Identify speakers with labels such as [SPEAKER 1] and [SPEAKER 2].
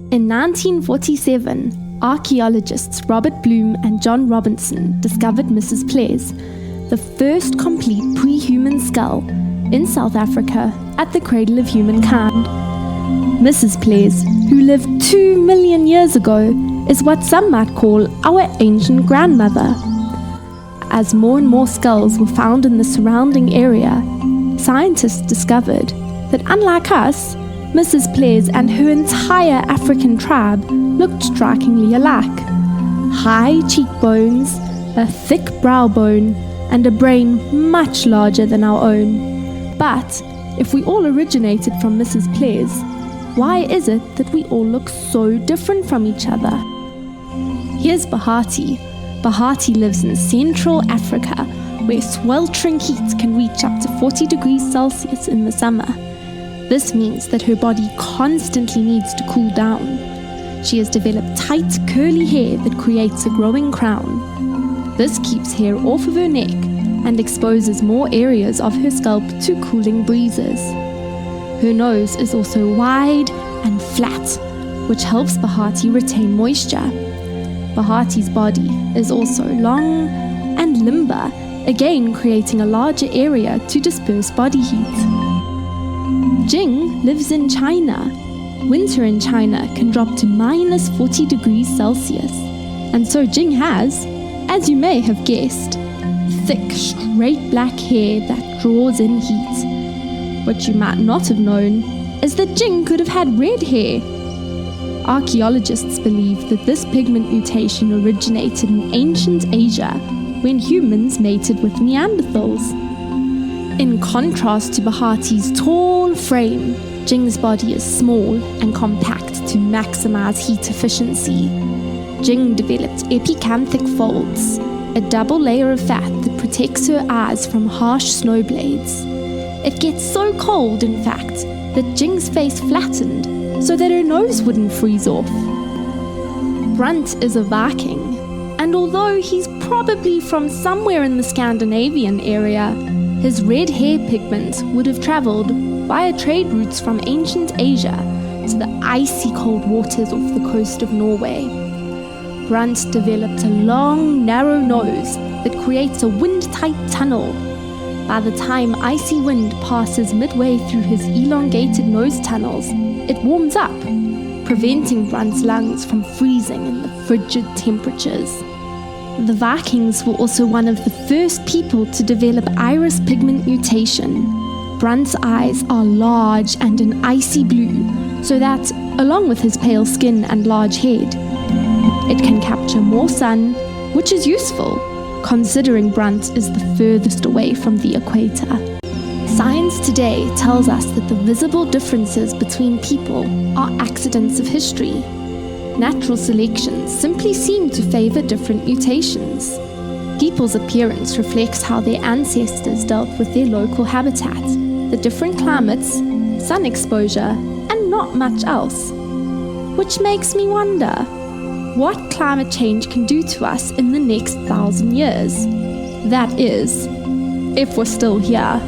[SPEAKER 1] In 1947, archaeologists Robert Bloom and John Robinson discovered Mrs. Ples, the first complete pre-human skull in South Africa at the cradle of humankind. Mrs. Ples, who lived 2 million years ago, is what some might call our ancient grandmother. As more and more skulls were found in the surrounding area, scientists discovered that unlike us, Mrs. Ples and her entire African tribe looked strikingly alike. High cheekbones, a thick brow bone, and a brain much larger than our own. But if we all originated from Mrs. Ples, why is it that we all look so different from each other? Here's Bahati. Bahati lives in Central Africa, where sweltering heat can reach up to 40 degrees Celsius in the summer. This means that her body constantly needs to cool down. She has developed tight, curly hair that creates a growing crown. This keeps hair off of her neck and exposes more areas of her scalp to cooling breezes. Her nose is also wide and flat, which helps Bahati retain moisture. Bahati's body is also long and limber, again creating a larger area to disperse body heat. Jing lives in China. Winter in China can drop to minus 40 degrees Celsius, and so Jing has, as you may have guessed, thick, straight black hair that draws in heat. What you might not have known is that Jing could have had red hair. Archaeologists believe that this pigment mutation originated in ancient Asia when humans mated with Neanderthals. In contrast to Bahati's tall frame, Jing's body is small and compact to maximize heat efficiency. Jing developed epicanthic folds, a double layer of fat that protects her eyes from harsh snow blades. It gets so cold, in fact, that Jing's face flattened so that her nose wouldn't freeze off. Brunt is a Viking, and although he's probably from somewhere in the Scandinavian area, his red hair pigment would have travelled via trade routes from ancient Asia to the icy cold waters off the coast of Norway. Brunt developed a long, narrow nose that creates a wind-tight tunnel. By the time icy wind passes midway through his elongated nose tunnels, it warms up, preventing Brunt's lungs from freezing in the frigid temperatures. The Vikings were also one of the first people to develop iris pigment mutation. Brunt's eyes are large and an icy blue, so that, along with his pale skin and large head, it can capture more sun, which is useful, considering Brunt is the furthest away from the equator. Science today tells us that the visible differences between people are accidents of history. Natural selection simply seem to favor different mutations. People's appearance reflects how their ancestors dealt with their local habitat, the different climates, sun exposure, and not much else. Which makes me wonder, what climate change can do to us in the next 1,000 years? That is, if we're still here.